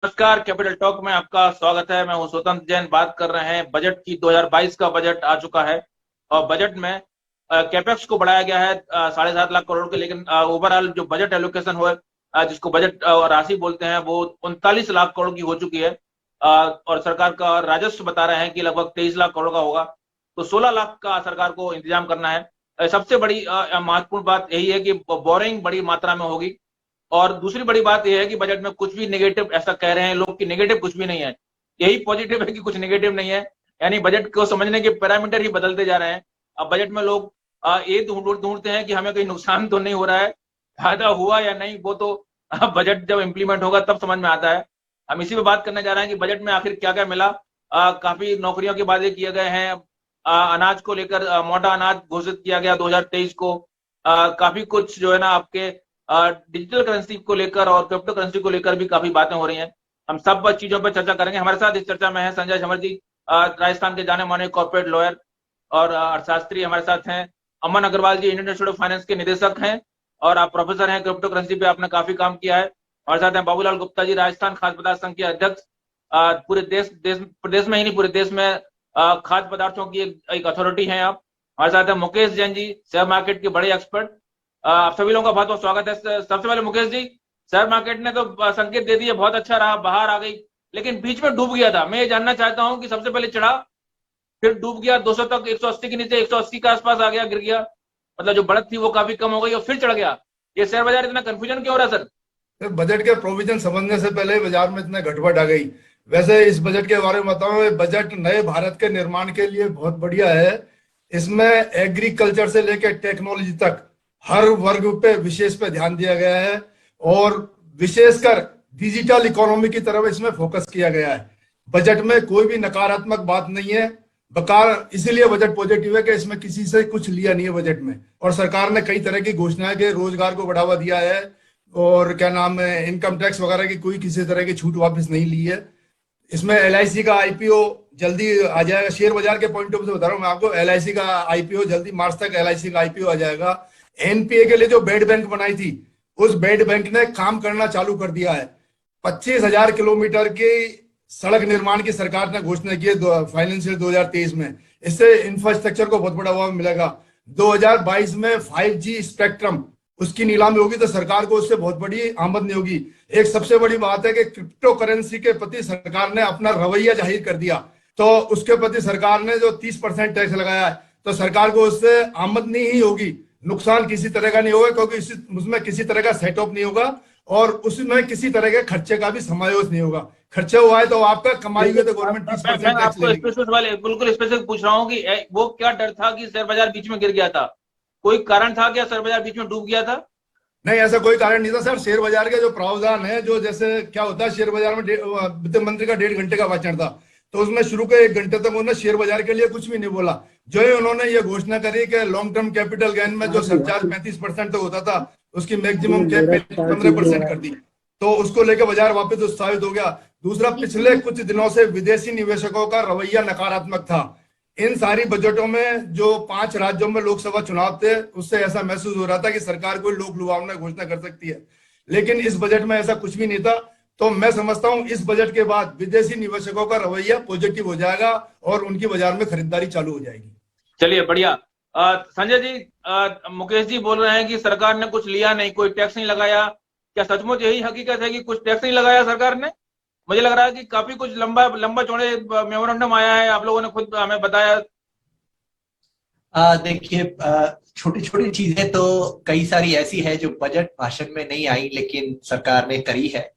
नमस्कार, capital talk में आपका स्वागत है। मैं हूं स्वतंत्र जैन। बात कर रहे हैं बजट की। 2022 का बजट आ चुका है और बजट में कैपेक्स को बढ़ाया गया है 7.5 लाख करोड़ के, लेकिन ओवरऑल जो बजट एलोकेशन हुआ जिसको बजट राशि बोलते हैं वो 39 लाख करोड़ की हो चुकी है। और सरकार का राजस्व बता रहे हैं कि लगभग 23 लाख करोड़ का होगा। तो 16 लाख का सरकार को इंतजाम करना है। सबसे बड़ी महत्वपूर्ण बात यही है कि बोरिंग बड़ी मात्रा में होगी। और दूसरी बड़ी बात यह है कि बजट में कुछ भी नेगेटिव, ऐसा कह रहे हैं लोग कि नेगेटिव कुछ भी नहीं है। यही पॉजिटिव है कि कुछ नेगेटिव नहीं है। यानी बजट को समझने के पैरामीटर ही बदलते जा रहे हैं। अब बजट में लोग ये ढूंढते हैं कि हमें कोई नुकसान तो नहीं हो रहा है, फायदा हुआ या नहीं। वो तो बजट जब इम्प्लीमेंट होगा तब समझ में आता है। हम इसी पे बात करने जा रहे हैं कि बजट में आखिर क्या क्या मिला। काफी नौकरियों के वादे किए गए हैं। अनाज को लेकर मोटा अनाज घोषित किया गया 2023 को। काफी कुछ जो है ना आपके डिजिटल करेंसी को लेकर और क्रिप्टो करेंसी को लेकर भी काफी बातें हो रही हैं। हम सब चीजों पर चर्चा करेंगे। हमारे साथ इस चर्चा में है संजय झमर जी, राजस्थान के जाने माने कॉर्पोरेट लॉयर और अर्थशास्त्री हमारे साथ हैं। अमन अग्रवाल जी, इंडियन इंस्टीट्यूट ऑफ फाइनेंस के निदेशक हैं और आप प्रोफेसर हैं। क्रिप्टो करेंसी पे आपने काफी काम किया है। हमारे साथ हैं बाबूलाल गुप्ता जी, राजस्थान खाद्य पदार्थ संघ के अध्यक्ष। पूरे प्रदेश में ही नहीं, पूरे देश में खाद्य पदार्थों की एक अथॉरिटी है आप। हमारे साथ है मुकेश जैन जी, शेयर मार्केट के बड़े एक्सपर्ट। आप सभी लोगों का बहुत बहुत स्वागत है। सबसे पहले मुकेश जी, शेयर मार्केट ने तो संकेत दे दिए, बहुत अच्छा रहा, बाहर आ गई, लेकिन बीच में डूब गया था। मैं ये जानना चाहता हूं कि सबसे पहले चढ़ा, फिर डूब गया 200 तक, 180 के नीचे 180 के आसपास आ गया, गिर गया। मतलब जो बढ़त थी वो काफी कम हो गई और फिर चढ़ गया। ये शेयर बाजार इतना कंफ्यूजन क्यों हो रहा है सर? तो बजट के प्रोविजन समझने से पहले बाजार में इतना गड़बड़ आ गई। वैसे इस बजट के बारे में बताऊं, ये बजट नए भारत के निर्माण के लिए बहुत बढ़िया है। इसमें एग्रीकल्चर से लेकर टेक्नोलॉजी तक हर वर्ग पे विशेष पे ध्यान दिया गया है और विशेषकर डिजिटल इकोनॉमी की तरफ इसमें फोकस किया गया है। बजट में कोई भी नकारात्मक बात नहीं है। बकार इसीलिए बजट पॉजिटिव है कि इसमें किसी से कुछ लिया नहीं है बजट में। और सरकार ने कई तरह की घोषणाएं की, रोजगार को बढ़ावा दिया है और क्या नाम है, इनकम टैक्स वगैरह की कोई किसी तरह की छूट वापस नहीं ली है। इसमें एलआईसी का आईपीओ जल्दी आ जाएगा। शेयर बाजार के पॉइंट ऑफ व्यू से बता रहा हूँ मैं आपको, एलआईसी का आईपीओ जल्दी मार्च तक एलआईसी का आईपीओ आ जाएगा। एनपीए के लिए जो बेड बैंक बनाई थी, उस बेड बैंक ने काम करना चालू कर दिया है। 25,000 किलोमीटर की सड़क निर्माण की सरकार ने घोषणा की है फाइनेंशियल 2023 में। इससे इंफ्रास्ट्रक्चर को बहुत बड़ा लाभ मिलेगा। 2022 में 5G स्पेक्ट्रम उसकी नीलामी होगी तो सरकार को उससे बहुत बड़ी आमदनी होगी। एक सबसे बड़ी बात है कि क्रिप्टो करेंसी के प्रति सरकार ने अपना रवैया जाहिर कर दिया। तो उसके प्रति सरकार ने जो 30% टैक्स लगाया है, तो सरकार को उससे आमदनी ही होगी, नुकसान किसी तरह का नहीं होगा, क्योंकि उसमें किसी तरह का सेटअप नहीं होगा और उसमें किसी तरह के खर्चे का भी समावेश नहीं होगा। खर्चा हुआ है तो आपका, कमाई हुई तो गवर्नमेंट तीस मैं परसेंट टैक्स ले आपको लेगी। स्पेसिफिक वाले बिल्कुल स्पेसिफिक पूछ रहा हूँ कि वो क्या डर था कि शेयर बाजार बीच में गिर गया था? कोई कारण था क्या शेयर बाजार बीच में डूब गया था? नहीं, ऐसा कोई कारण नहीं था सर। शेयर बाजार के जो प्रावधान है, जो जैसे क्या होता है, शेयर बाजार में वित्त मंत्री का 1.5 घंटे का भाषण था, तो उसमें शुरू के 1 घंटे तक उन्होंने शेयर बाजार के लिए कुछ भी नहीं बोला। जो ही उन्होंने ये घोषणा करी कि लॉन्ग टर्म कैपिटल गेन में जो सरचार्ज 35% तक होता था, उसकी मैक्सिमम कैप 15% कर दी, तो उसको लेकर बाजार वापस उत्साहित हो गया। दूसरा, पिछले कुछ दिनों से विदेशी निवेशकों का रवैया नकारात्मक था। इन सारी बजटों में जो 5 राज्यों में लोकसभा चुनाव थे, उससे ऐसा महसूस हो रहा था कि सरकार कोई लोक लुभावना घोषणा कर सकती है, लेकिन इस बजट में ऐसा कुछ भी नहीं था। तो मैं समझता हूं इस बजट के बाद विदेशी निवेशकों का रवैया पॉजिटिव हो जाएगा और उनकी बाजार में खरीदारी चालू हो जाएगी। चलिए, बढ़िया। संजय जी, मुकेश जी बोल रहे हैं कि सरकार ने कुछ लिया नहीं, कोई टैक्स नहीं लगाया। क्या सचमुच यही हकीकत है कि कुछ टैक्स नहीं लगाया सरकार ने? मुझे लग रहा है कि काफी कुछ लंबा लंबा चौड़े मेमोरेंडम आया है, आप लोगों ने खुद हमें बताया। देखिए, छोटी छोटी चीजें तो कई सारी ऐसी है जो बजट भाषण में नहीं आई लेकिन सरकार ने करी है।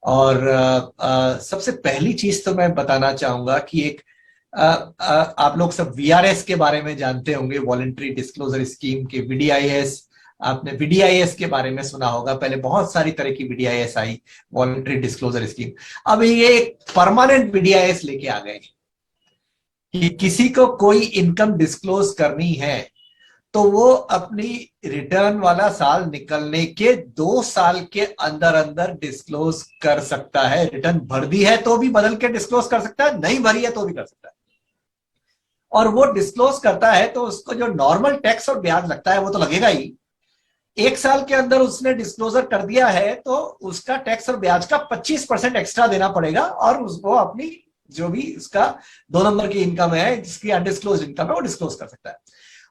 और सबसे पहली चीज तो मैं बताना चाहूंगा कि एक आप लोग सब वीआरएस के बारे में जानते होंगे, वॉलंटरी डिस्क्लोजर स्कीम के वीडीआईएस। आपने वीडीआईएस के बारे में सुना होगा, पहले बहुत सारी तरह की वीडीआईएस आई, वॉलंटरी डिस्क्लोजर स्कीम। अब ये एक परमानेंट वीडीआईएस लेके आ गए कि किसी को कोई इनकम डिस्क्लोज करनी है तो वो अपनी रिटर्न वाला साल निकलने के 2 साल के अंदर अंदर डिस्क्लोज कर सकता है। रिटर्न भर दी है तो भी बदल के डिस्क्लोज कर सकता है, नहीं भरी है तो भी कर सकता है। और वो डिस्क्लोज करता है तो उसको जो नॉर्मल टैक्स और ब्याज लगता है वो तो लगेगा ही, 1 साल के अंदर उसने डिस्क्लोजर कर दिया है तो उसका टैक्स और ब्याज का 25% एक्स्ट्रा देना पड़ेगा, और वो अपनी जो भी उसका 2 नंबर की इनकम है, जिसकी अनडिस्क्लोज इनकम है, वो डिस्क्लोज कर सकता है।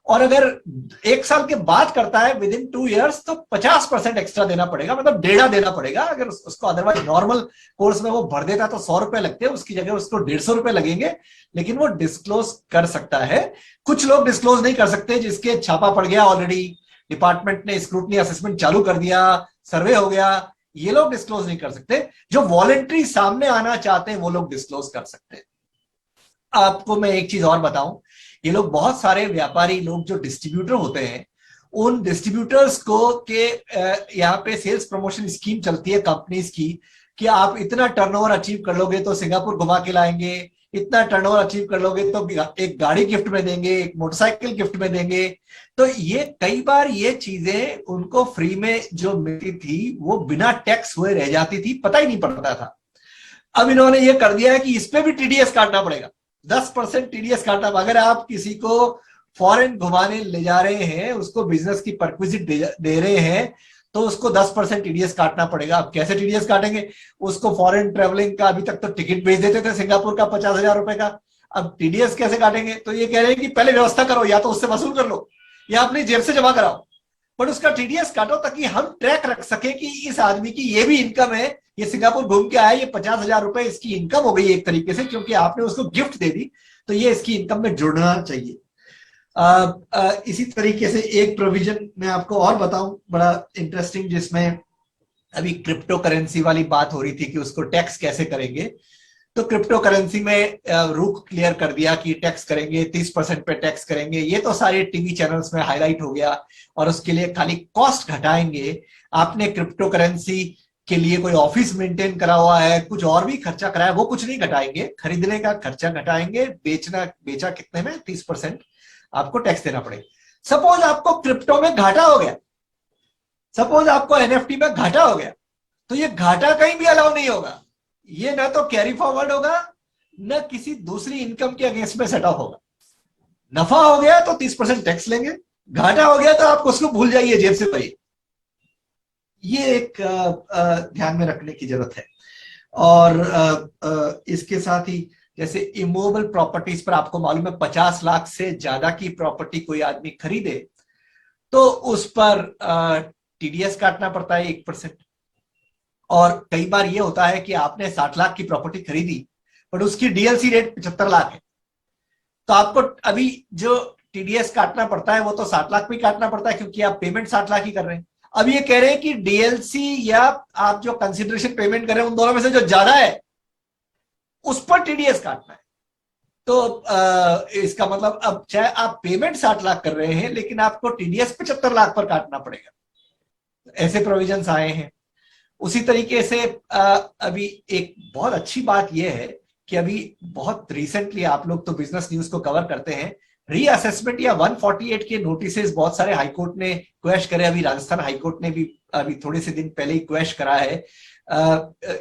और अगर 1 साल के बाद करता है विद इन 2 ईयर्स, तो 50% एक्स्ट्रा देना पड़ेगा, मतलब 1.5 देना पड़ेगा। अगर उसको अदरवाइज नॉर्मल कोर्स में वो भर देता तो 100 रुपए लगते हैं, उसकी जगह उसको 150 रुपए लगेंगे, लेकिन वो डिस्क्लोज कर सकता है। कुछ लोग डिस्क्लोज नहीं कर सकते, जिसके छापा पड़ गया ऑलरेडी, डिपार्टमेंट ने स्क्रूटनी असेसमेंट चालू कर दिया, सर्वे हो गया, ये लोग डिस्क्लोज नहीं कर सकते। जो वॉलंटरी सामने आना चाहते हैं वो लोग डिस्क्लोज कर सकते हैं। आपको मैं एक चीज और बताऊं, ये लोग बहुत सारे व्यापारी लोग जो डिस्ट्रीब्यूटर होते हैं, उन डिस्ट्रीब्यूटर्स को के यहाँ पे सेल्स प्रमोशन स्कीम चलती है कंपनीज की, कि आप इतना टर्नओवर अचीव कर लोगे तो सिंगापुर घुमा के लाएंगे, इतना टर्नओवर अचीव कर लोगे तो एक गाड़ी गिफ्ट में देंगे, एक मोटरसाइकिल गिफ्ट में देंगे। तो ये कई बार ये चीजें उनको फ्री में जो मिलती थी वो बिना टैक्स हुए रह जाती थी, पता ही नहीं पड़ता था। अब इन्होंने ये कर दिया है कि इस पे भी टीडीएस काटना पड़ेगा, 10% टीडीएस काटना। अगर आप किसी को फॉरेन घुमाने ले जा रहे हैं, उसको बिजनेस की परक्विजिट दे रहे हैं, तो उसको 10% टीडीएस काटना पड़ेगा। अब कैसे टीडीएस काटेंगे? उसको फॉरेन ट्रेवलिंग का, अभी तक तो टिकट भेज देते थे सिंगापुर का 50,000 रुपए का, अब टीडीएस कैसे काटेंगे? तो ये कह रहे हैं कि पहले व्यवस्था करो, या तो उससे वसूल कर लो या अपनी जेब से जमा कराओ, बट उसका टीडीएस काटो, ताकि हम ट्रैक रख सके कि इस आदमी की ये भी इनकम है, ये सिंगापुर घूम के आया, ये 50,000 रुपए इसकी इनकम हो गई एक तरीके से, क्योंकि आपने उसको गिफ्ट दे दी, तो ये इसकी इनकम में जुड़ना चाहिए। इसी तरीके से एक प्रोविजन मैं आपको और बताऊं बड़ा इंटरेस्टिंग, जिसमें अभी क्रिप्टो करेंसी वाली बात हो रही थी कि उसको टैक्स कैसे करेंगे। तो क्रिप्टो करेंसी में रुख क्लियर कर दिया कि टैक्स करेंगे, 30% पे टैक्स करेंगे। ये तो सारे टीवी चैनल्स में हाईलाइट हो गया, और उसके लिए खाली कॉस्ट घटाएंगे। आपने क्रिप्टो करेंसी के लिए कोई ऑफिस मेंटेन करा हुआ है, कुछ और भी खर्चा कराया, वो कुछ नहीं घटाएंगे, खरीदने का खर्चा घटाएंगे, बेचा कितने में 30% आपको टैक्स देना पड़ेगा। सपोज आपको क्रिप्टो में घाटा हो गया, सपोज आपको एनएफटी में घाटा हो गया, तो ये घाटा कहीं भी अलाउ नहीं होगा। ये ना तो कैरी फॉरवर्ड होगा, ना किसी दूसरी इनकम के अगेंस्ट में सेट ऑफ होगा। नफा हो गया तो 30% टैक्स लेंगे, घाटा हो गया तो आप उसको भूल जाइए, जेब से भरिए। ये एक ध्यान में रखने की जरूरत है। और इसके साथ ही जैसे इमूवेबल प्रॉपर्टीज पर आपको मालूम है 50 लाख से ज्यादा की प्रॉपर्टी कोई आदमी खरीदे तो उस पर टीडीएस काटना पड़ता है 1%। और कई बार ये होता है कि आपने 60 लाख की प्रॉपर्टी खरीदी, बट उसकी डीएलसी रेट 75 लाख है, तो आपको अभी जो टीडीएस काटना पड़ता है वो तो 60 लाख भी काटना पड़ता है, क्योंकि आप पेमेंट 60 लाख ही कर रहे हैं। अब ये कह रहे हैं कि डीएलसी या आप जो कंसिडरेशन पेमेंट कर रहे हैं, उन दोनों में से जो ज्यादा है उस पर टीडीएस काटना है। तो इसका मतलब अब चाहे आप पेमेंट 60 लाख कर रहे हैं, लेकिन आपको टीडीएस 75 लाख पर काटना पड़ेगा। ऐसे प्रोविजंस आए हैं। उसी तरीके से अभी एक बहुत अच्छी बात यह है कि अभी बहुत रिसेंटली, आप लोग तो बिजनेस न्यूज को कवर करते हैं, रीअसेसमेंट या 148 के नोटिसेस बहुत सारे हाईकोर्ट ने क्वेश करे। अभी राजस्थान हाईकोर्ट ने भी अभी थोड़े से दिन पहले ही क्वेश करा है।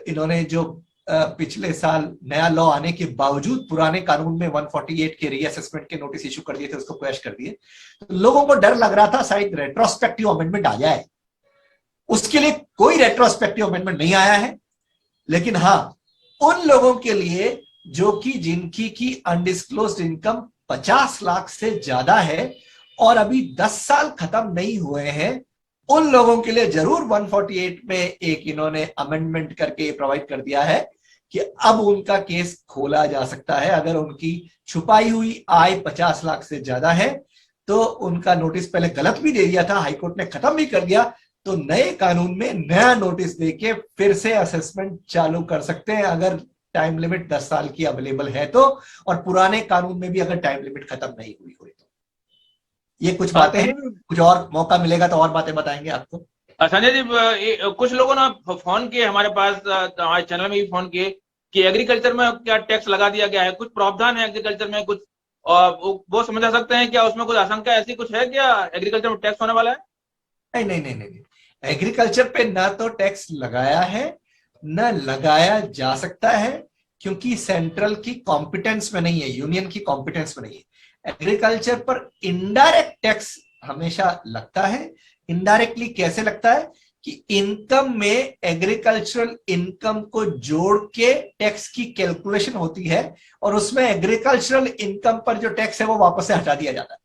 इन्होंने जो पिछले साल नया लॉ आने के बावजूद पुराने कानून में 148 के रीअसेसमेंट के नोटिस इशू कर दिए थे, उसको क्वेश कर दिए। तो लोगों को डर लग रहा था शायद रेट्रोस्पेक्टिव अमेंडमेंट आ जाए। उसके लिए कोई रेट्रोस्पेक्टिव अमेंडमेंट नहीं आया है, लेकिन हाँ, उन लोगों के लिए जो कि जिनकी की अनडिस्क्लोज्ड इनकम 50 लाख से ज्यादा है और अभी 10 साल खत्म नहीं हुए हैं, उन लोगों के लिए जरूर 148 में एक इन्होंने अमेंडमेंट करके प्रोवाइड कर दिया है कि अब उनका केस खोला जा सकता है। अगर उनकी छुपाई हुई आय 50 लाख से ज्यादा है तो उनका नोटिस पहले गलत भी दे दिया था, हाईकोर्ट ने खत्म भी कर दिया, तो नए कानून में नया नोटिस देके फिर से असेसमेंट चालू कर सकते हैं, अगर टाइम लिमिट 10 साल की अवेलेबल है तो, और पुराने कानून में भी अगर टाइम लिमिट खत्म नहीं हुई तो। ये कुछ बातें हैं, कुछ और मौका मिलेगा तो और बातें बताएंगे आपको। संजय जी, कुछ लोगों ने फोन किए हमारे पास, हमारे चैनल में भी फोन किए कि एग्रीकल्चर में क्या टैक्स लगा दिया गया है, कुछ प्रावधान है एग्रीकल्चर में, कुछ वो समझा सकते हैं क्या? उसमें कुछ आशंका ऐसी कुछ है क्या, एग्रीकल्चर में टैक्स होने वाला है? नहीं, एग्रीकल्चर पे ना तो टैक्स लगाया है, न लगाया जा सकता है, क्योंकि सेंट्रल की कॉम्पिटेंस में नहीं है, यूनियन की कॉम्पिटेंस में नहीं है। एग्रीकल्चर पर इनडायरेक्ट टैक्स हमेशा लगता है। इनडायरेक्टली कैसे लगता है कि इनकम में एग्रीकल्चरल इनकम को जोड़ के टैक्स की कैलकुलेशन होती है और उसमें एग्रीकल्चरल इनकम पर जो टैक्स है वो वापस से हटा दिया जाता है।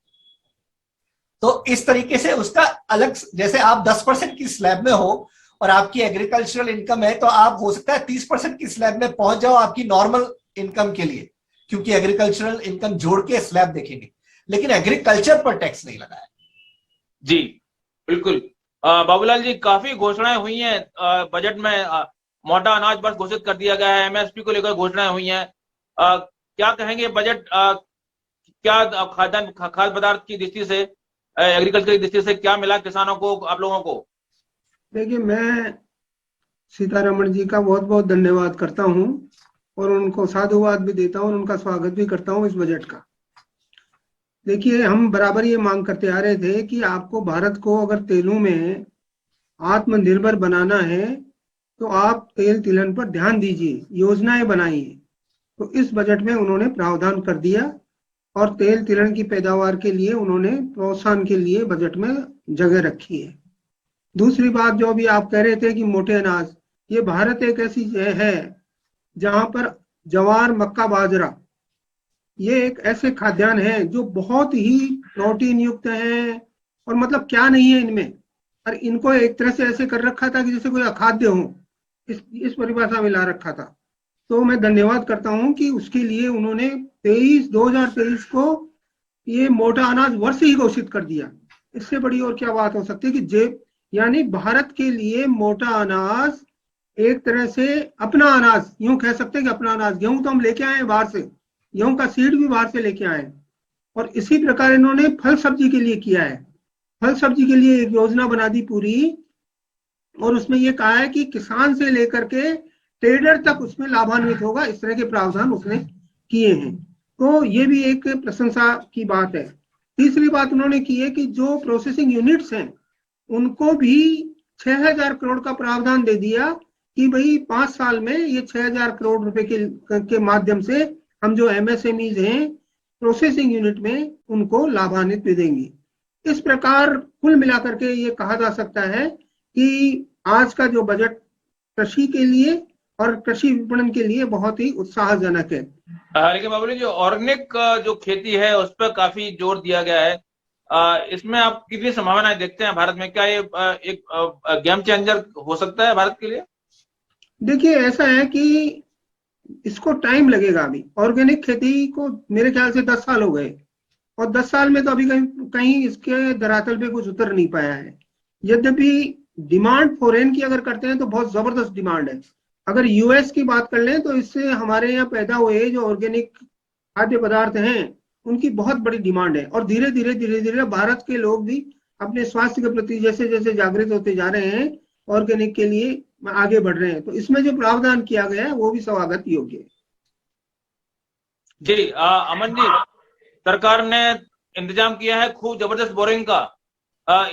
तो इस तरीके से उसका अलग, जैसे आप 10% की स्लैब में हो और आपकी एग्रीकल्चरल इनकम है तो आप हो सकता है 30% की स्लैब में पहुंच जाओ आपकी नॉर्मल इनकम के लिए, क्योंकि एग्रीकल्चरल इनकम जोड़ के स्लैब देखेंगे, लेकिन एग्रीकल्चर पर टैक्स नहीं लगा है। जी बिल्कुल। बाबूलाल जी, काफी घोषणाएं हुई हैं बजट में। मोटा अनाज बस घोषित कर दिया गया है, एमएसपी को लेकर घोषणाएं हुई हैं। क्या कहेंगे बजट, क्या खाद्य पदार्थ की दृष्टि से, एग्रीकल्चर की दृष्टि से क्या मिला किसानों को, आप लोगों को? देखिए, मैं सीतारमण जी का बहुत बहुत धन्यवाद करता हूं और उनको साधुवाद भी देता हूं और उनका स्वागत भी करता हूं इस बजट का। देखिए, हम बराबर ये मांग करते आ रहे थे कि आपको भारत को अगर तेलों में आत्मनिर्भर बनाना है तो आप तेल तिलहन पर ध्यान दीजिए, योजनाएं बनाइए। तो इस बजट में उन्होंने प्रावधान कर दिया और तेल तिलहन की पैदावार के लिए उन्होंने प्रोत्साहन के लिए बजट में जगह रखी है। दूसरी बात, जो भी आप कह रहे थे कि मोटे अनाज, ये भारत एक ऐसी है जहां पर ज्वार, मक्का, बाजरा, ये एक ऐसे खाद्यान्न है जो बहुत ही प्रोटीन युक्त है और मतलब क्या नहीं है इनमें, और इनको एक तरह से ऐसे कर रखा था कि जैसे कोई अखाद्य हो, इस परिभाषा में ला रखा था। तो मैं धन्यवाद करता हूं कि उसके लिए उन्होंने 2023 को ये मोटा अनाज वर्ष ही घोषित कर दिया। इससे बड़ी और क्या बात हो सकती है कि यानी भारत के लिए मोटा अनाज एक तरह से अपना अनाज, यूं कह सकते हैं कि अपना अनाज। गेहूं तो हम लेके आए हैं बाहर से, गेहूं का सीड भी बाहर से लेके आए, और इसी प्रकार इन्होंने फल सब्जी के लिए किया है। फल सब्जी के लिए एक योजना बना दी पूरी, और उसमें ये कहा है कि किसान से लेकर के ट्रेडर तक उसमें लाभान्वित होगा। इस तरह के प्रावधान उसने किए हैं, तो ये भी एक प्रशंसा की बात है। तीसरी बात उन्होंने की है कि जो प्रोसेसिंग यूनिट्स हैं उनको भी 6000 करोड़ का प्रावधान दे दिया कि भाई 5 साल में ये 6000 करोड़ रुपए के माध्यम से हम जो एमएसएमईज हैं प्रोसेसिंग यूनिट में उनको लाभान्वित भी देंगे। इस प्रकार कुल मिलाकर के ये कहा जा सकता है कि आज का जो बजट कृषि के लिए और कृषि विपणन के लिए बहुत ही उत्साहजनक है। लेकिन बाबूजी, जो ऑर्गेनिक जो खेती है उस पर काफी जोर दिया गया है, इसमें आप कितनी संभावनाएं देखते हैं भारत में? क्या ये एक गेम चेंजर हो सकता है भारत के लिए? देखिए, ऐसा है कि इसको टाइम लगेगा। अभी ऑर्गेनिक खेती को मेरे ख्याल से 10 साल हो गए, और 10 साल में तो अभी कहीं इसके धरातल पे कुछ उतर नहीं पाया है। यद्यपि डिमांड फॉरेन की अगर करते हैं तो बहुत जबरदस्त डिमांड है। अगर यूएस की बात कर लें तो इससे हमारे यहाँ पैदा हुए जो ऑर्गेनिक खाद्य पदार्थ हैं उनकी बहुत बड़ी डिमांड है, और धीरे धीरे भारत के लोग भी अपने स्वास्थ्य के प्रति जैसे जैसे जागृत होते जा रहे हैं, ऑर्गेनिक के लिए आगे बढ़ रहे हैं। तो इसमें जो प्रावधान किया गया है वो भी स्वागत योग्य है। जी अमन जी, सरकार ने इंतजाम किया है खूब जबरदस्त बोरिंग का,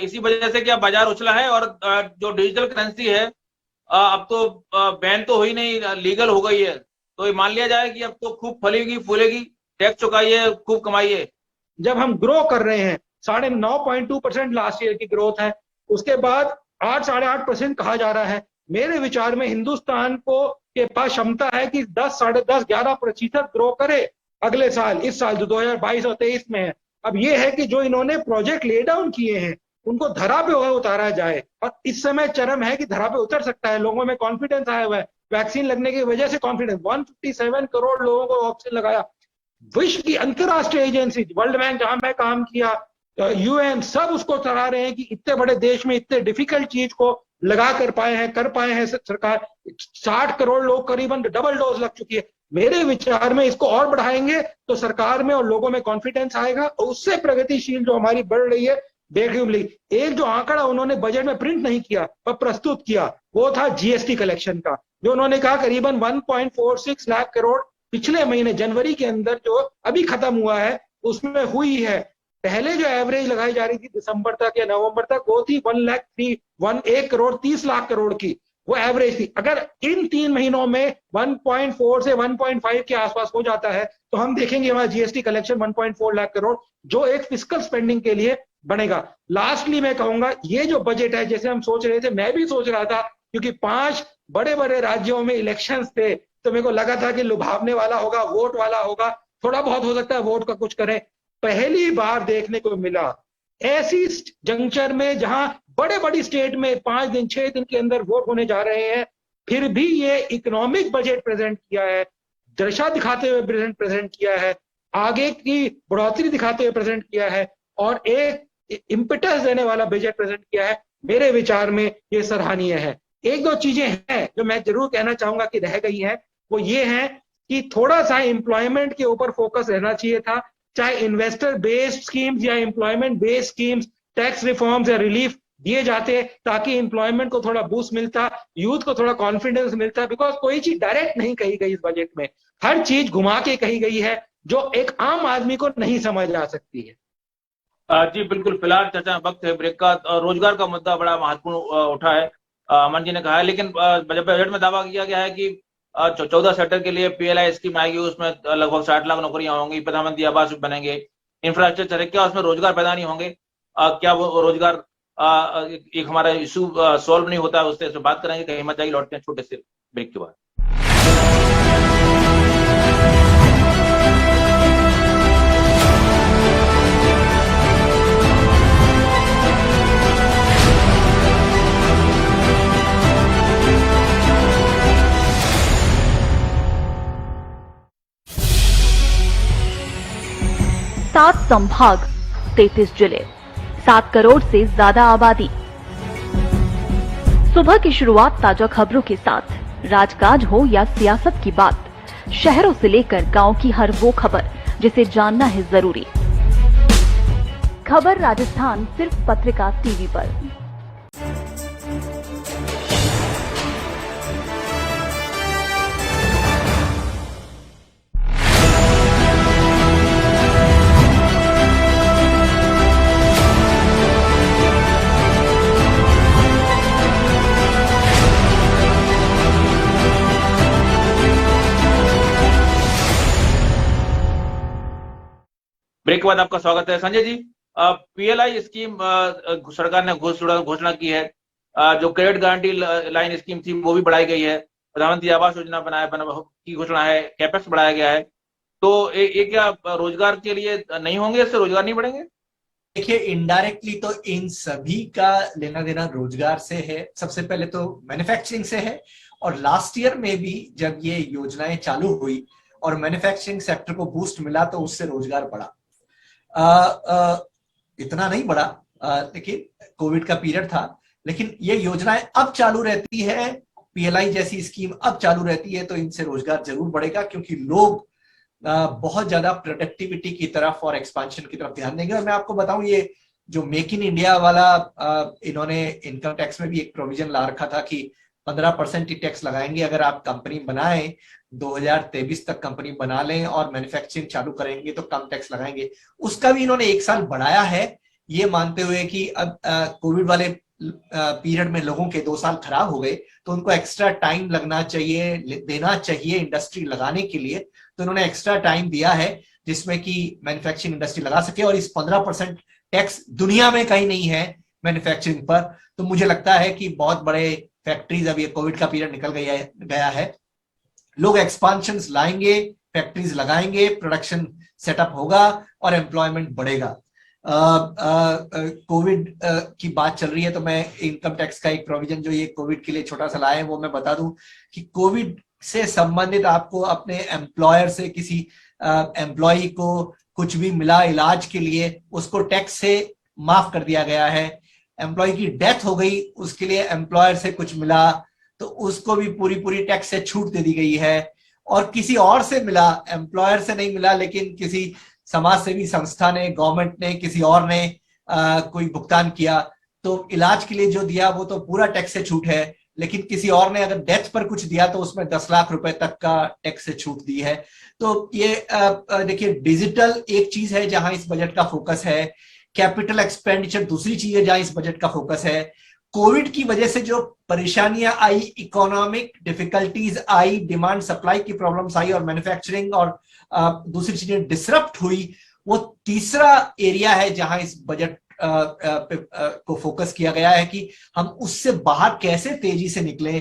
इसी वजह से क्या बाजार उछला है, और जो डिजिटल करेंसी है अब तो बैन तो हुई नहीं, लीगल हो गई है, तो ये मान लिया जाए कि अब तो खूब फलेगी फूलेगी, टैक्स चुकाइए, खूब कमाइए। जब हम ग्रो कर रहे हैं, 9.2% लास्ट ईयर की ग्रोथ है, उसके बाद 8-8.5% कहा जा रहा है। मेरे विचार में हिंदुस्तान को के पास क्षमता है कि 10-11% ग्रो करे अगले साल, इस साल जो 2022 और 23 में है। अब ये है कि जो इन्होंने प्रोजेक्ट ले डाउन किए हैं उनको धरा पे उतारा जाए, और इस समय चरम है कि धरा पे उतर सकता है। लोगों में कॉन्फिडेंस आया हुआ है, वैक्सीन लगने की वजह से कॉन्फिडेंस। 157 करोड़ लोगों को वैक्सीन लगाया। विश्व की अंतरराष्ट्रीय एजेंसी, वर्ल्ड बैंक जहां मैं काम किया, यूएन, सब उसको सराह रहे हैं कि इतने बड़े देश में इतने डिफिकल्ट चीज को लगा कर पाए हैं सरकार। 60 करोड़ लोग करीबन डबल डोज लग चुकी है। मेरे विचार में इसको और बढ़ाएंगे तो सरकार में और लोगों में कॉन्फिडेंस आएगा, और उससे प्रगतिशील जो हमारी बढ़ रही है देखने को मिलेगी। एक जो आंकड़ा उन्होंने बजट में प्रिंट नहीं किया पर प्रस्तुत किया वो था जीएसटी कलेक्शन का, जो उन्होंने कहा करीबन 1.46 लाख करोड़ पिछले महीने जनवरी के अंदर जो अभी खत्म हुआ है उसमें हुई है। पहले जो एवरेज लगाई जा रही थी दिसंबर तक या नवंबर तक वो थी 1 करोड़ 30 लाख करोड़ की, वो एवरेज थी। अगर इन 3 महीनों में 1.4 से 1.5 के आसपास हो जाता है तो हम देखेंगे हमारा जीएसटी कलेक्शन 1.4 लाख करोड़, जो एक फिस्कल स्पेंडिंग के लिए बनेगा। लास्टली मैं कहूंगा ये जो बजट है, जैसे हम सोच रहे थे, मैं भी सोच रहा था, क्योंकि 5 बड़े बड़े राज्यों में इलेक्शंस थे, तो मेरे को लगा था कि लुभावने वाला होगा, वोट वाला होगा, थोड़ा बहुत हो सकता है वोट का कुछ करें। पहली बार देखने को मिला ऐसी जंक्चर में जहां बड़े बड़ी स्टेट में 5 दिन 6 दिन के अंदर वोट होने जा रहे हैं, फिर भी ये इकोनॉमिक बजट प्रेजेंट किया है, दशा दिखाते हुए प्रेजेंट किया है, आगे की बढ़ोतरी दिखाते हुए प्रेजेंट किया है, और एक इम्पेटस देने वाला बजट प्रेजेंट किया है। मेरे विचार में ये सराहनीय है। एक दो चीजें हैं जो मैं जरूर कहना चाहूंगा कि रह गई हैं, वो ये है कि थोड़ा सा एम्प्लॉयमेंट के ऊपर फोकस रहना चाहिए था, चाहे इन्वेस्टर बेस्ड स्कीम्स या employment based schemes, tax reforms या रिलीफ दिए जाते ताकि एम्प्लॉयमेंट को थोड़ा बूस्ट मिलता, यूथ को थोड़ा कॉन्फिडेंस मिलता। बिकॉज कोई चीज डायरेक्ट नहीं कही गई इस बजट में, हर चीज घुमा के कही गई है जो एक आम आदमी को नहीं समझ आ सकती है। जी बिल्कुल, फिलहाल चर्चा वक्त है ब्रेक का। रोजगार का मुद्दा बड़ा महत्वपूर्ण उठा है, अमन जी ने कहा है, लेकिन बजट में दावा किया गया है कि 14 सेक्टर के लिए PLI स्कीम आएगी, उसमें लगभग 60 लाख नौकरियां होंगी, प्रधानमंत्री आवास बनेंगे, इंफ्रास्ट्रक्चर, क्या उसमें रोजगार पैदा नहीं होंगे? क्या वो रोजगार एक हमारा इशू सॉल्व नहीं होता है? उससे बात करेंगे, कहीं मत जाइए, लौटते हैं छोटे से ब्रेक के बाद। सात संभाग, 33 जिले, 7 करोड़ से ज्यादा आबादी। सुबह की शुरुआत ताजा खबरों के साथ, राजकाज हो या सियासत की बात, शहरों से लेकर गांव की हर वो खबर जिसे जानना है जरूरी। खबर राजस्थान सिर्फ पत्रिका टीवी पर। ब्रेक के बाद आपका स्वागत है। संजय जी, PLI स्कीम सरकार ने घोषणा की है, जो क्रेडिट गारंटी लाइन स्कीम थी वो भी बढ़ाई गई है, प्रधानमंत्री आवास योजना की घोषणा है, कैपेक्स बढ़ाया गया है, तो ये क्या रोजगार के लिए नहीं होंगे? इससे रोजगार नहीं बढ़ेंगे? देखिए, इनडायरेक्टली तो इन सभी का लेना देना रोजगार से है। सबसे पहले तो मैन्युफैक्चरिंग से है, और लास्ट ईयर में भी जब ये योजनाएं चालू हुई और मैन्युफैक्चरिंग सेक्टर को बूस्ट मिला तो उससे रोजगार बढ़ा। इतना नहीं बढ़ा, लेकिन कोविड का पीरियड था, लेकिन ये योजनाएं अब चालू रहती है, PLI जैसी स्कीम अब चालू रहती है, तो इनसे रोजगार जरूर बढ़ेगा, क्योंकि लोग बहुत ज्यादा प्रोडक्टिविटी की तरफ और एक्सपांशन की तरफ ध्यान देंगे। और मैं आपको बताऊं, ये जो मेक इन इंडिया वाला इन्होंने इनकम टैक्स में भी एक प्रोविजन ला रखा था कि 15% ही टैक्स लगाएंगे अगर आप कंपनी बनाएं, 2023 तक कंपनी बना लें और मैन्युफैक्चरिंग चालू करेंगे तो कम टैक्स लगाएंगे। उसका भी इन्होंने 1 साल बढ़ाया है, ये मानते हुए कि अब कोविड वाले पीरियड में लोगों के 2 साल खराब हो गए, तो उनको एक्स्ट्रा टाइम लगना चाहिए, देना चाहिए इंडस्ट्री लगाने के लिए। तो इन्होंने एक्स्ट्रा टाइम दिया है जिसमें कि मैन्युफैक्चरिंग इंडस्ट्री लगा सके, और इस 15% टैक्स दुनिया में कहीं नहीं है मैन्युफैक्चरिंग पर। तो मुझे लगता है कि बहुत बड़े फैक्ट्रीज, अब ये कोविड का पीरियड निकल गया है, लोग एक्सपांशंस लाएंगे, फैक्ट्रीज लगाएंगे, प्रोडक्शन सेटअप होगा और एम्प्लॉयमेंट बढ़ेगा। कोविड की बात चल रही है तो मैं इनकम टैक्स का एक प्रोविजन जो ये कोविड के लिए छोटा सा लाए हैं वो मैं बता दूं कि कोविड से संबंधित आपको अपने एम्प्लॉयर से, किसी एम्प्लॉय को कुछ भी मिला इलाज के लिए, उसको टैक्स से माफ कर दिया गया है। एम्प्लॉय की डेथ हो गई, उसके लिए एम्प्लॉयर से कुछ मिला तो उसको भी पूरी टैक्स से छूट दे दी गई है। और किसी और से मिला, एम्प्लॉयर से नहीं मिला लेकिन किसी समाज सेवी संस्था ने, गवर्नमेंट ने, किसी और ने कोई भुगतान किया, तो इलाज के लिए जो दिया वो तो पूरा टैक्स से छूट है। लेकिन किसी और ने अगर डेथ पर कुछ दिया तो उसमें 10 लाख रुपए तक का टैक्स से छूट दी है। तो ये देखिए, डिजिटल एक चीज है जहां इस बजट का फोकस है, कैपिटल एक्सपेंडिचर दूसरी चीज है जहां इस बजट का फोकस है। कोविड की वजह से जो परेशानियां आई, इकोनॉमिक डिफिकल्टीज आई, डिमांड सप्लाई की प्रॉब्लम्स आई और मैन्युफैक्चरिंग और दूसरी चीजें डिसरप्ट हुई, वो तीसरा एरिया है जहां इस बजट को फोकस किया गया है कि हम उससे बाहर कैसे तेजी से निकले,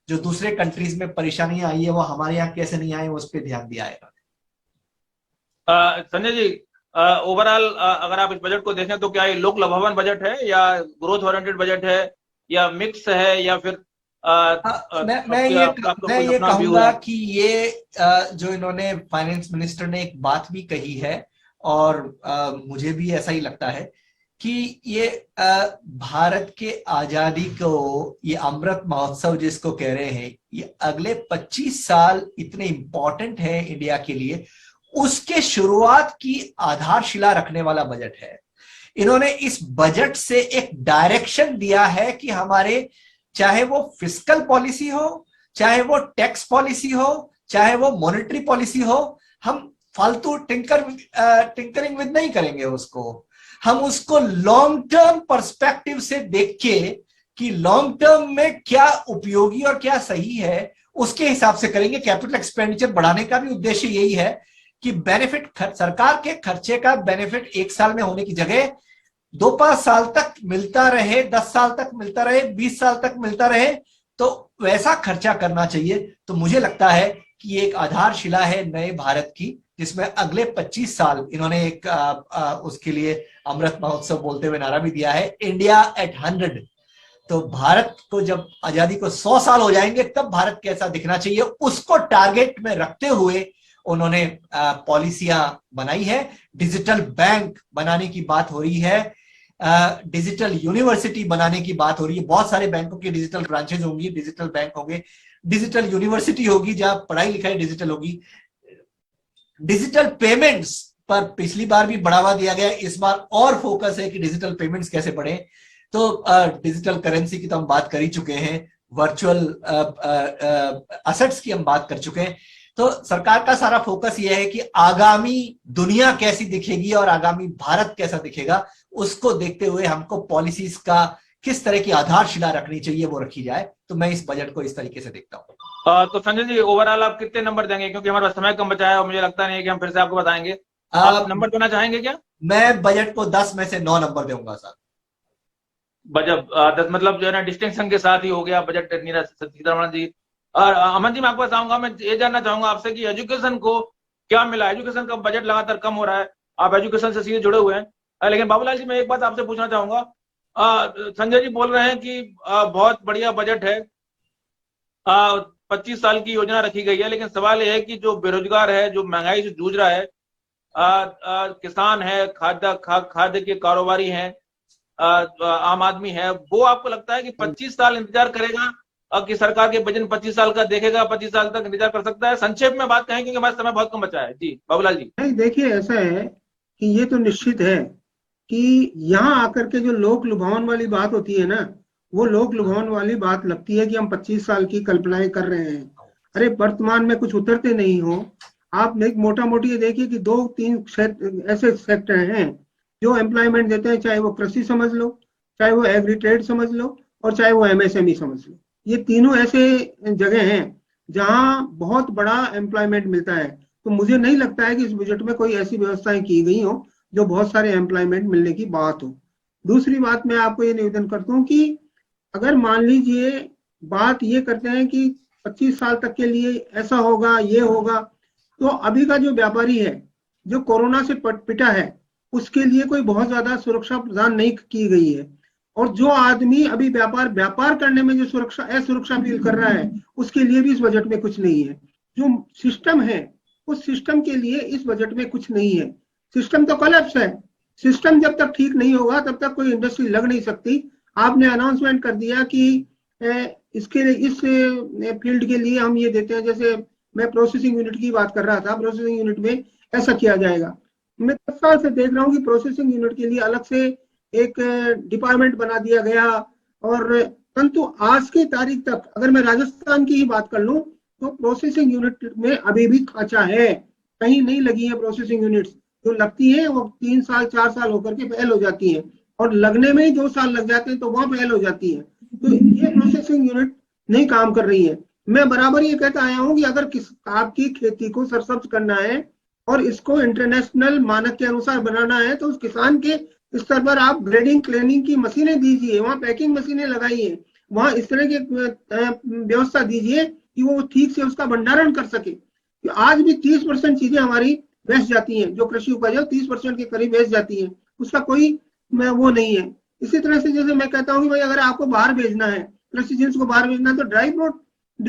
जो दूसरे कंट्रीज में परेशानी आई है वो हमारे यहाँ कैसे नहीं आए, उस पर ध्यान दिया है। संजय जी, ओवरऑल अगर आप इस बजट को देखें तो क्या ये लोक लभावन बजट है या ग्रोथ ओरिएंटेड बजट है या मिक्स है या फिर मैं ये कहूंगा कि ये जो इन्होंने फाइनेंस मिनिस्टर ने एक बात भी कही है और मुझे भी ऐसा ही लगता है कि ये भारत के आजादी को, ये अमृत महोत्सव जिसको कह रहे हैं, ये अगले 25 साल इतने इंपॉर्टेंट है इंडिया के लिए, उसके शुरुआत की आधारशिला रखने वाला बजट है। इन्होंने इस बजट से एक डायरेक्शन दिया है कि हमारे, चाहे वो फिस्कल पॉलिसी हो, चाहे वो टैक्स पॉलिसी हो, चाहे वो मॉनेटरी पॉलिसी हो, हम फालतू टिंकरिंग विद नहीं करेंगे उसको। हम उसको लॉन्ग टर्म पर्सपेक्टिव से देख के कि लॉन्ग टर्म में क्या उपयोगी और क्या सही है, उसके हिसाब से करेंगे। कैपिटल एक्सपेंडिचर बढ़ाने का भी उद्देश्य यही है कि बेनिफिट, सरकार के खर्चे का बेनिफिट 1 साल में होने की जगह 2-5 साल तक मिलता रहे, 10 साल तक मिलता रहे, 20 साल तक मिलता रहे, तो वैसा खर्चा करना चाहिए। तो मुझे लगता है कि ये एक आधारशिला है नए भारत की, जिसमें अगले 25 साल इन्होंने एक उसके लिए अमृत महोत्सव बोलते हुए नारा भी दिया है, इंडिया एट 100। तो भारत को जब आजादी को 100 साल हो जाएंगे तब भारत कैसा दिखना चाहिए, उसको टारगेट में रखते हुए उन्होंने पॉलिसियां बनाई है। डिजिटल बैंक बनाने की बात हो रही है, डिजिटल यूनिवर्सिटी बनाने की बात हो रही है। बहुत सारे बैंकों की डिजिटल ब्रांचेज होंगी, डिजिटल बैंक होंगे, डिजिटल यूनिवर्सिटी होगी जहां पढ़ाई लिखाई डिजिटल होगी। डिजिटल पेमेंट्स पर पिछली बार भी बढ़ावा दिया गया, इस बार और फोकस है कि डिजिटल पेमेंट्स कैसे बढ़े। तो डिजिटल करेंसी की तो हम बात कर ही चुके हैं, वर्चुअल असेट्स की हम बात कर चुके हैं। तो सरकार का सारा फोकस यह है कि आगामी दुनिया कैसी दिखेगी और आगामी भारत कैसा दिखेगा, उसको देखते हुए हमको पॉलिसीज का किस तरह की आधारशिला रखनी चाहिए वो रखी जाए। तो मैं इस बजट को इस तरीके से देखता हूँ। तो संजय जी, ओवरऑल आप कितने नंबर देंगे, क्योंकि हमारे पास समय कम बचा है और मुझे लगता नहीं है कि हम फिर से आपको बताएंगे। आप नंबर देना चाहेंगे क्या? मैं बजट को 10 में से 9 नंबर दूंगा सर। बजट 10 मतलब जो है ना डिस्टिंक्शन के साथ ही हो गया बजट निर्मला सीतारमण जी। और अमन जी, मैं आपको बताऊंगा, मैं ये जानना चाहूंगा आपसे कि एजुकेशन को क्या मिला। एजुकेशन का बजट लगातार कम हो रहा है, आप एजुकेशन से सीधे जुड़े हुए हैं। लेकिन बाबूलाल जी, मैं एक बात आपसे पूछना चाहूंगा, संजय जी बोल रहे हैं कि बहुत बढ़िया बजट है, 25 साल की योजना रखी गई है, लेकिन सवाल यह है कि जो बेरोजगार है, जो महंगाई से जूझ रहा है, किसान है, खाद्य के कारोबारी हैं, आम आदमी है, वो आपको लगता है कि 25 साल इंतजार करेगा कि सरकार के बजट 25 साल का देखेगा, 25 साल तक इंतजार कर सकता है? संक्षेप में बात कहें क्योंकि हमारा समय बहुत कम बचा है। जी बाबूलाल जी। नहीं, देखिए ऐसा है कि ये तो निश्चित है कि यहाँ आकर के जो लोक लुभावन वाली बात होती है ना, वो लोक लुभावन वाली बात लगती है कि हम 25 साल की कल्पनाएं कर रहे हैं। अरे वर्तमान में कुछ उतरते नहीं हो आप। एक मोटा मोटी ये देखिए कि 2-3 ऐसे सेक्टर हैं जो एम्प्लॉयमेंट देते हैं, चाहे वो कृषि समझ लो, चाहे वो एग्री ट्रेड समझ लो, और चाहे वो MSME समझ लो। ये तीनों ऐसे जगह हैं जहां बहुत बड़ा एम्प्लॉयमेंट मिलता है। तो मुझे नहीं लगता है कि इस बजट में कोई ऐसी व्यवस्थाएं की गई हो जो बहुत सारे एम्प्लॉयमेंट मिलने की बात हो। दूसरी बात, मैं आपको ये निवेदन करता हूँ कि अगर मान लीजिए बात ये करते हैं कि 25 साल तक के लिए ऐसा होगा, ये होगा, तो अभी का जो व्यापारी है जो कोरोना से पिटा है, उसके लिए कोई बहुत ज्यादा सुरक्षा प्रदान नहीं की गई है। और जो आदमी अभी व्यापार करने में जो असुरक्षा फील कर रहा है, उसके लिए भी इस बजट में कुछ नहीं है। जो सिस्टम है उस सिस्टम के लिए इस बजट में कुछ नहीं है। सिस्टम तो कोलैप्स है। सिस्टम जब तक ठीक नहीं होगा तब तक कोई इंडस्ट्री लग नहीं सकती। आपने अनाउंसमेंट कर दिया कि इसके लिए, इस फील्ड के लिए हम ये देते हैं, जैसे मैं प्रोसेसिंग यूनिट की बात कर रहा था, प्रोसेसिंग यूनिट में ऐसा किया जाएगा। मैं 10 साल से देख रहा हूँ कि प्रोसेसिंग यूनिट के लिए अलग से एक डिपार्टमेंट बना दिया गया, और परंतु आज की तारीख तक अगर मैं राजस्थान की ही बात कर लूं तो प्रोसेसिंग यूनिट में अभी भी खांचा है, कहीं नहीं लगी है प्रोसेसिंग यूनिट्स। जो लगती है वो 3 साल 4 साल होकर के फेल हो जाती है, और लगने में ही 2 साल लग जाते हैं तो वहां फेल हो जाती है। तो ये प्रोसेसिंग यूनिट नहीं काम कर रही है। मैं बराबर ये कहता आया हूँ कि अगर आपकी खेती को सरसब्ज करना है और इसको इंटरनेशनल मानक के अनुसार बनाना है, तो उस किसान के स्तर पर आप ग्रेडिंग क्लीनिंग की मशीनें दीजिए, वहाँ पैकिंग मशीनें लगाइए, वहाँ इस तरह की व्यवस्था दीजिए कि वो ठीक से उसका भंडारण कर सके। आज भी 30% चीजें हमारी बेच जाती हैं, जो कृषि उपज है 30% के करीब बेच जाती हैं, उसका कोई वो नहीं है। इसी तरह से जैसे मैं कहता हूँ कि भाई अगर आपको बाहर भेजना है, कृषि जिन्स को बाहर भेजना है, तो ड्राई फ्रूट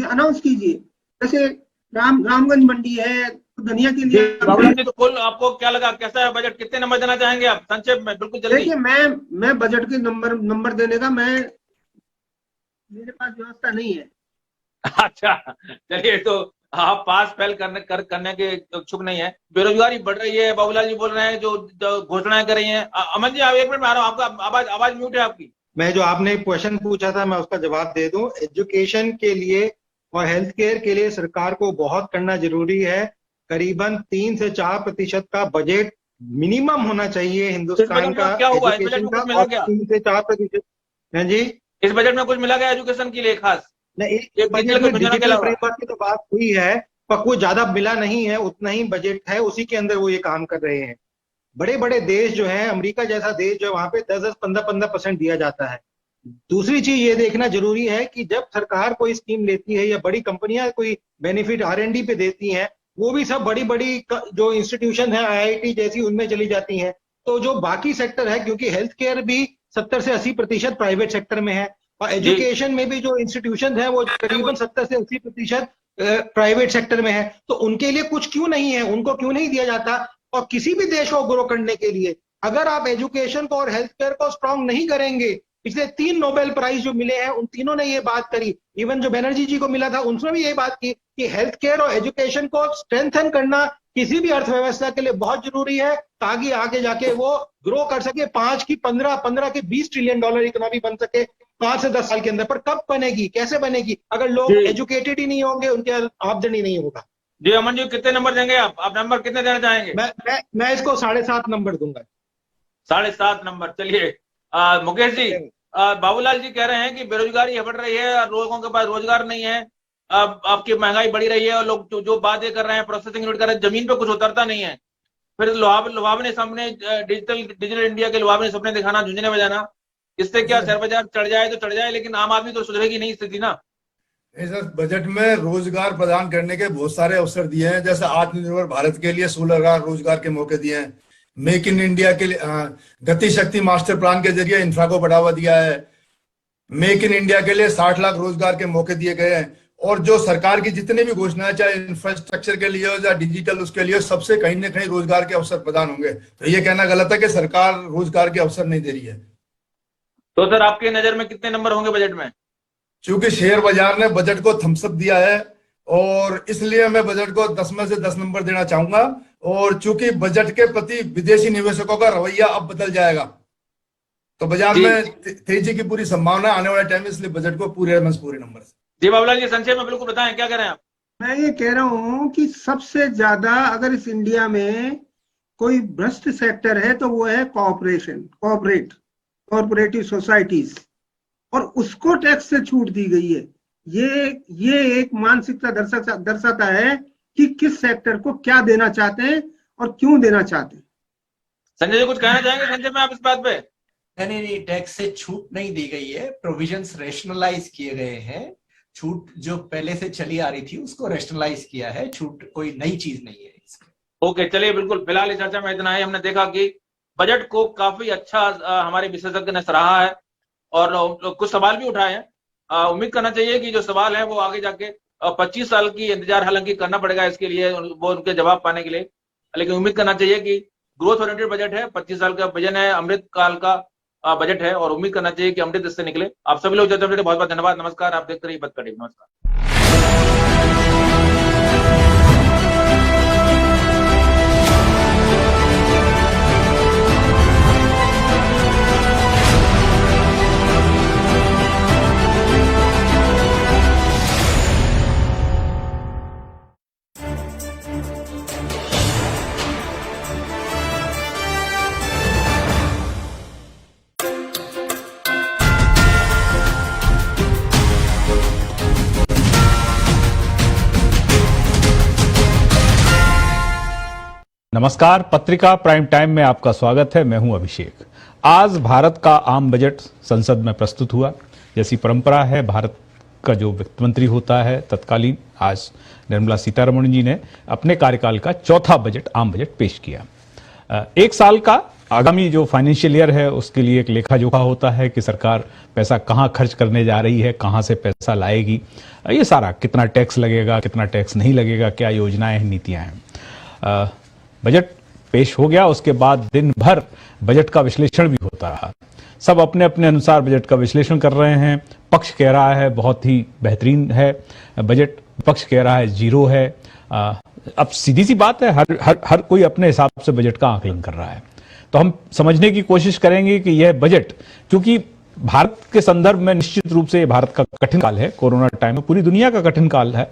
अनाउंस कीजिए। जैसे रामगंज मंडी है धनिया के लिए। तो कुल आपको क्या लगा, कैसा है बजट, कितने नंबर देना चाहेंगे आप संक्षेप में, बिल्कुल जल्दी? देखिए मैं बजट के नंबर देने का मेरे पास व्यवस्था नहीं है। अच्छा चलिए, तो आप पास फेल करने के इच्छुक नहीं है। बेरोजगारी बढ़ रही है, बाबूलाल जी बोल रहे हैं, जो घोषणाएं कर रही हैं। अमन जी आप 1 मिनट में आ रहा हूँ, आपका आवाज म्यूट है आपकी। मैं जो आपने क्वेश्चन पूछा था मैं उसका जवाब दे दूं। एजुकेशन के लिए और हेल्थ केयर के लिए सरकार को बहुत करना जरूरी है। करीबन 3 से 4% का बजट मिनिमम होना चाहिए हिंदुस्तान का क्या हुआ एजुकेशन का, मिला और क्या? 3 से 4%। हाँ जी, इस बजट में कुछ मिला गया एजुकेशन के लिए खास? डिजिटल फ्रेमवर्क की तो बात हुई है, पर कोई ज्यादा मिला नहीं है, उतना ही बजट है, उसी के अंदर वो ये काम कर रहे हैं। बड़े बड़े देश जो है, अमेरिका जैसा देश जो वहां पे 10-15% दिया जाता है। दूसरी चीज ये देखना जरूरी है कि जब सरकार कोई स्कीम लेती है या बड़ी कंपनियां कोई बेनिफिट R&D पे देती हैं, वो भी सब बड़ी बड़ी जो इंस्टीट्यूशन है IIT जैसी उनमें चली जाती हैं। तो जो बाकी सेक्टर है, क्योंकि हेल्थ केयर भी 70 से 80% प्राइवेट सेक्टर में है, और एजुकेशन में भी जो इंस्टीट्यूशन है वो करीबन 70 से 80% प्राइवेट सेक्टर में है, तो उनके लिए कुछ क्यों नहीं है, उनको क्यों नहीं दिया जाता? और किसी भी देश को ग्रो करने के लिए अगर आप एजुकेशन को और हेल्थ केयर को स्ट्रांग नहीं करेंगे, पिछले 3 नोबेल प्राइज जो मिले हैं उन तीनों ने ये बात करी, इवन जो बनर्जी जी को मिला था उसने भी ये बात की कि हेल्थ केयर और एजुकेशन को स्ट्रेंथन करना किसी भी अर्थव्यवस्था के लिए बहुत जरूरी है, ताकि आगे जाके वो ग्रो कर सके, 5 की 15, 15 के 20 ट्रिलियन डॉलर इकोनॉमी बन सके 5 से 10 साल के अंदर। पर कब बनेगी, कैसे बनेगी? अगर लोग एजुकेटेड ही नहीं होंगे, उनके आमदनी नहीं होगा। जी अमन जी, कितने नंबर देंगे आप नंबर कितने देना चाहेंगे? मैं इसको 7.5 नंबर दूंगा। 7.5 नंबर। चलिए मुकेश जी, बाबूलाल जी कह रहे हैं कि बेरोजगारी बढ़ रही है और लोगों के पास रोजगार नहीं है, अब आपकी महंगाई बढ़ी रही है और लोग जो बातें कर रहे हैं, प्रोसेसिंग यूनिट कर रहे हैं, जमीन पे कुछ उतरता नहीं है। फिर लुभावने सामने डिजिटल इंडिया के लुभावने सपने दिखाना, झुंझुने बजाना, इससे क्या शेयर बाजार चढ़ जाए तो चढ़ जाए, लेकिन आम आदमी तो सुधरेगी नहीं स्थिति ना। सर, बजट में रोजगार प्रदान करने के बहुत सारे अवसर दिए हैं, जैसे आत्मनिर्भर भारत के लिए 16,000 रोजगार के मौके दिए हैं, मेक इन इंडिया के लिए गति शक्ति मास्टर प्लान के जरिए इंफ्रा को बढ़ावा दिया है, मेक इन इंडिया के लिए 60 लाख रोजगार के मौके दिए गए हैं, और जो सरकार की जितनी भी घोषणाएं, चाहे इंफ्रास्ट्रक्चर के लिए हो या डिजिटल, उसके लिए सबसे कहीं ना कहीं रोजगार के अवसर प्रदान होंगे। तो ये कहना गलत है कि सरकार रोजगार के अवसर नहीं दे रही है। तो सर आपकी नजर में कितने नंबर होंगे बजट में? चूंकि शेयर बाजार ने बजट को थम्सअप दिया है और इसलिए मैं बजट को 10 में से 10 नंबर देना चाहूंगा, और चूंकि बजट के प्रति विदेशी निवेशकों का रवैया अब बदल जाएगा, तो बाजार में तेजी की पूरी संभावना आने वाले टाइम में, इसलिए बजट को पूरे नंबर से। जी बाबूलाल जी, संक्षेप में बिल्कुल बताएं, क्या करें आप? मैं ये कह रहा हूं कि सबसे ज्यादा अगर इस इंडिया में कोई भ्रष्ट सेक्टर है तो वो है कोऑपरेटिव सोसाइटीज, और उसको टैक्स से छूट दी गई है। ये एक मानसिकता दर्शाता है कि किस सेक्टर को क्या देना चाहते हैं और क्यों देना चाहते हैं। संजय जी कुछ कहना चाहेंगे संजय में आप इस बात पे? नहीं, टैक्स से छूट नहीं दी गई है, प्रोविजंस रेशनलाइज किए गए हैं। छूट जो पहले से चली आ रही थी उसको रेशनलाइज किया है, छूट कोई नई चीज नहीं है इसमें। ओके, चलिए बिल्कुल, फिलहाल इस चर्चा में इतना ही। हमने देखा कि बजट को काफी अच्छा हमारे विशेषज्ञ ने सराहा है और कुछ सवाल भी उठाए हैं। उम्मीद करना चाहिए कि जो सवाल है वो आगे जाके 25 साल की इंतजार हालांकि करना पड़ेगा इसके लिए, वो उनके जवाब पाने के लिए, लेकिन उम्मीद करना चाहिए कि ग्रोथ ओरिएंटेड बजट है, 25 साल का विजन है, अमृत काल का बजट है, और उम्मीद करना चाहिए कि अमृत इससे निकले। आप सभी लोग बहुत बहुत धन्यवाद, नमस्कार। आप देखते रहिए बतकड़ी, नमस्कार। नमस्कार, पत्रिका प्राइम टाइम में आपका स्वागत है। मैं हूं अभिषेक। आज भारत का आम बजट संसद में प्रस्तुत हुआ। जैसी परंपरा है, भारत का जो वित्त मंत्री होता है तत्कालीन, आज निर्मला सीतारमण जी ने अपने कार्यकाल का चौथा बजट, आम बजट पेश किया। एक साल का आगामी जो फाइनेंशियल ईयर है उसके लिए एक लेखा जोखा होता है कि सरकार पैसा कहां खर्च करने जा रही है, कहां से पैसा लाएगी, ये सारा, कितना टैक्स लगेगा, कितना टैक्स नहीं लगेगा, क्या योजनाएं हैं, नीतियां हैं। बजट पेश हो गया, उसके बाद दिन भर बजट का विश्लेषण भी होता रहा। सब अपने अपने अनुसार बजट का विश्लेषण कर रहे हैं। पक्ष कह रहा है बहुत ही बेहतरीन है बजट, पक्ष कह रहा है जीरो है। अब सीधी सी बात है, हर कोई अपने हिसाब से बजट का आकलन कर रहा है। तो हम समझने की कोशिश करेंगे कि यह बजट, क्योंकि भारत के संदर्भ में निश्चित रूप से भारत का कठिन काल है, कोरोना टाइम में पूरी दुनिया का कठिन काल है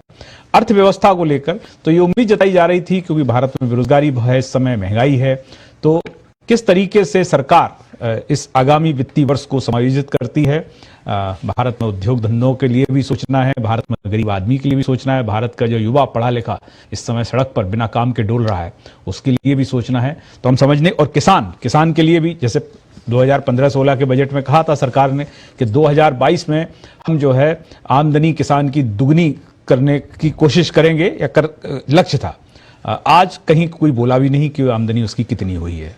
अर्थव्यवस्था को लेकर, तो ये उम्मीद जताई जा रही थी क्योंकि भारत में बेरोजगारी है इस समय, महंगाई है, तो किस तरीके से सरकार इस आगामी वित्तीय वर्ष को समायोजित करती है। भारत में उद्योग धंधों के लिए भी सोचना है, भारत में गरीब आदमी के लिए भी सोचना है, भारत का जो युवा पढ़ा लिखा इस समय सड़क पर बिना काम के डोल रहा है उसके लिए भी सोचना है। तो हम समझने, और किसान के लिए भी, जैसे 2015-16 के बजट में कहा था सरकार ने कि 2022 में हम जो है आमदनी किसान की दुगनी करने की कोशिश करेंगे, या लक्ष्य था। आज कहीं कोई बोला भी नहीं कि आमदनी उसकी कितनी हुई है।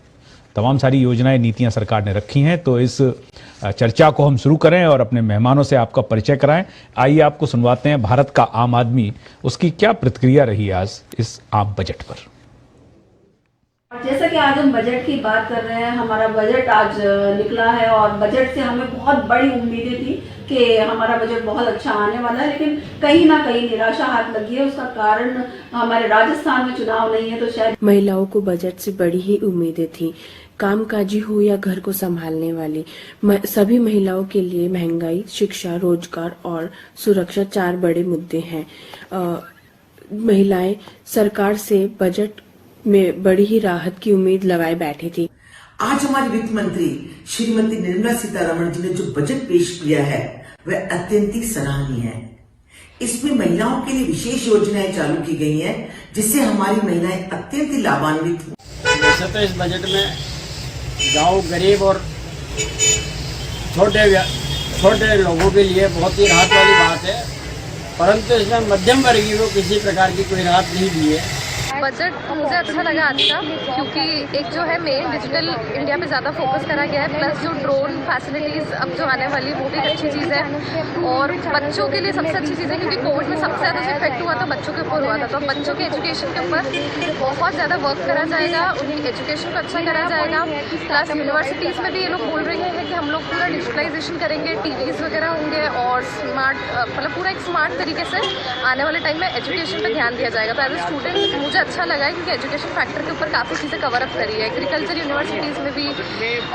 तमाम सारी योजनाएं, नीतियां सरकार ने रखी हैं। तो इस चर्चा को हम शुरू करें और अपने मेहमानों से आपका परिचय कराएं। आइए आपको सुनवाते हैं भारत का आम आदमी, उसकी क्या प्रतिक्रिया रही आज इस आम बजट पर। जैसा कि आज हम बजट की बात कर रहे हैं, हमारा बजट आज निकला है और बजट से हमें बहुत बड़ी उम्मीदें थी कि हमारा बजट बहुत अच्छा आने वाला है, लेकिन कहीं ना कहीं निराशा हाथ लगी है। उसका कारण हमारे राजस्थान में चुनाव नहीं है, तो शायद महिलाओं को बजट से बड़ी ही उम्मीदें थी। कामकाजी हो या घर को संभालने वाली सभी महिलाओं के लिए महंगाई, शिक्षा, रोजगार और सुरक्षा 4 बड़े मुद्दे हैं। महिलाएं सरकार से बजट में बड़ी ही राहत की उम्मीद लगाए बैठी थी। आज हमारी वित्त मंत्री श्रीमती निर्मला सीतारमण जी ने जो बजट पेश किया है वह अत्यंत ही सराहनीय है। इसमें महिलाओं के लिए विशेष योजनाएं चालू की गई हैं, जिससे हमारी महिलाएं अत्यंत ही लाभान्वित हुई। वैसे तो इस बजट में गांव, गरीब और छोटे लोगों के लिए बहुत ही राहत वाली बात है, परंतु इसमें मध्यम वर्गीय को किसी प्रकार की कोई राहत नहीं दी है। बजट मुझे अच्छा लगा आज का, क्योंकि एक जो है मेन डिजिटल इंडिया पे ज़्यादा फोकस करा गया है, प्लस जो ड्रोन फैसिलिटीज़ अब जो आने वाली वो भी एक अच्छी चीज़ है। और बच्चों के लिए सबसे अच्छी चीज़ है, क्योंकि कोविड में सबसे ज़्यादा जो इफेक्ट हुआ था बच्चों के ऊपर हुआ था, तो बच्चों के एजुकेशन के ऊपर बहुत ज़्यादा वर्क करा जाएगा, उनकी एजुकेशन को अच्छा करा जाएगा। प्लस यूनिवर्सिटीज़ में भी ये लोग बोल रहे हैं कि हम लोग पूरा डिजिटलाइजेशन करेंगे, टीवीज़ वगैरह होंगे और स्मार्ट, मतलब पूरा एक स्मार्ट तरीके से आने वाले टाइम में एजुकेशन पर ध्यान दिया जाएगा। तो एज ए स्टूडेंट मुझे अच्छा लगा है, क्योंकि एजुकेशन फैक्टर के ऊपर काफ़ी चीज़ें कवर अप करी है। एग्रीकल्चर यूनिवर्सिटीज़ में भी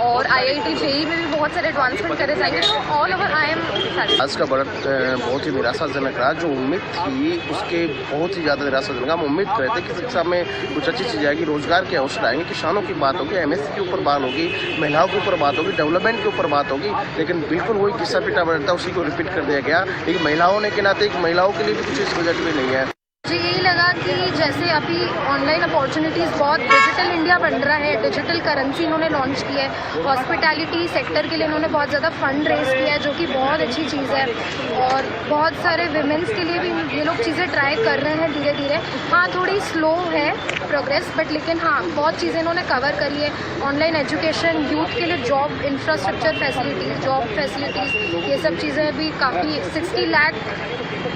और IIT JEE में भी बहुत सारे एडवांसमेंट करे जाएंगे। तो all over I am satisfied. आज का बजट बहुत ही निराशाजनक रहा। जो उम्मीद थी उसके बहुत ही ज़्यादा निराशाजनक। हम उम्मीद कर रहे थे कि शिक्षा में कुछ अच्छी चीज़ आएगी, रोजगार के अवसर आएंगे, किसानों की बात होगी, MSC के ऊपर बात होगी, महिलाओं के ऊपर बात होगी, डेवलपमेंट के ऊपर बात होगी, लेकिन बिल्कुल वही किस्सा पिटा बजट था, उसी को रिपीट कर दिया गया। लेकिन महिलाओं ने के नाते महिलाओं के लिए भी कुछ इस बजट में नहीं है। मुझे यही लगा कि जैसे अभी ऑनलाइन अपॉर्चुनिटीज़, बहुत डिजिटल इंडिया बन रहा है, डिजिटल करेंसी इन्होंने लॉन्च की है, हॉस्पिटैलिटी सेक्टर के लिए इन्होंने बहुत ज़्यादा फंड रेज किया है, जो कि बहुत अच्छी चीज़ है। और बहुत सारे विमेंस के लिए भी ये लोग चीज़ें ट्राई कर रहे हैं धीरे धीरे। हाँ, थोड़ी स्लो है प्रोग्रेस, बट लेकिन हाँ बहुत चीज़ें इन्होंने कवर करी है। ऑनलाइन एजुकेशन, यूथ के लिए job infrastructure facilities, job facilities, ये सब चीज़ें भी काफ़ी 60 लाख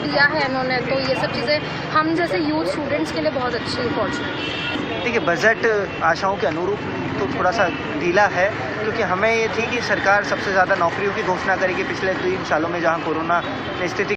दिया है इन्होंने। तो ये सब चीज़ें हम जैसे यूथ स्टूडेंट्स के लिए बहुत अच्छी अपॉर्चुनिटी है। देखिए, बजट आशाओं के अनुरूप तो थोड़ा सा ढीला है, क्योंकि हमें ये थी कि सरकार सबसे ज़्यादा नौकरियों की घोषणा करेगी पिछले 3 सालों में, जहां कोरोना ने स्थिति